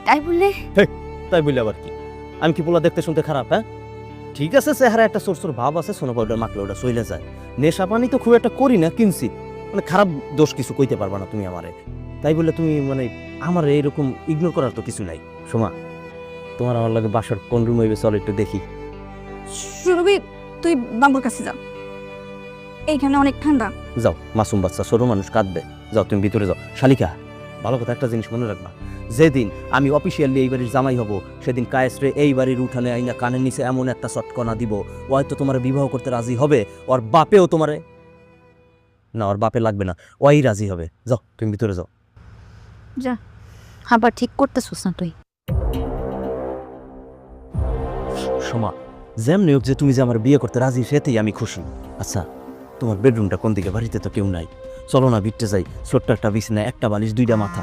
তাই বললে তাই বললে আবার কি? আমি কি পোলা দেখতে শুনতে খারাপ? হ্যাঁ, ঠিক আছে, চেহারা একটা সোর ভাব আছে, সোনা পাউডার মাখলে ওটা চলে যায়। নেশা পানি তো খুব একটা করি না, কিনছি, মানে খারাপ দোষ কিছু কইতে পারবা না তুমি আমারে। তাই বলে তুমি মানে আমার এইরকম ইগনোর করার তো কিছু নাই। সোমা, তোমার আমার লাগে বাসার কোন রুম হইবে, চল একটু দেখি। সুরভি, তুই বাবুর কাছে যা, এইখানে অনেক ঠান্ডা। যাও, মাসুম বাচ্চা, ছোট মানুষ কাঁদবে। যাও তুমি ভিতরে যাও। শালিকা, ভালো কথা একটা জিনিস মনে রাখবা, যেদিন আমি অফিসিয়ালি এই বাড়ির জামাই হব, সেদিন কায়েসরে এই বাড়ির উঠানে আইনা কানের নিচে এমন একটা চটকনা দিব, ও হয়তো তোমার বিবাহ করতে রাজি হবে, ওর বাপেও তোমারে, না ওর বাপে লাগবে না, ওই রাজি হবে। যাও তুমি ভিতরে যাও। যা, আবার ঠিক করতেছিস না তুই? সোমা, যেমনি হোক যে তুমি যে আমার বিয়ে করতে রাজি, সেতেই আমি খুশি। আচ্ছা, তোমার বেডরুমটা কোন দিকে? বাড়িতে তো কেউ নাই, চলো না বিটতে যাই। ছোট্ট একটা বিছানা, একটা বালিশ, দুইটা মাথা।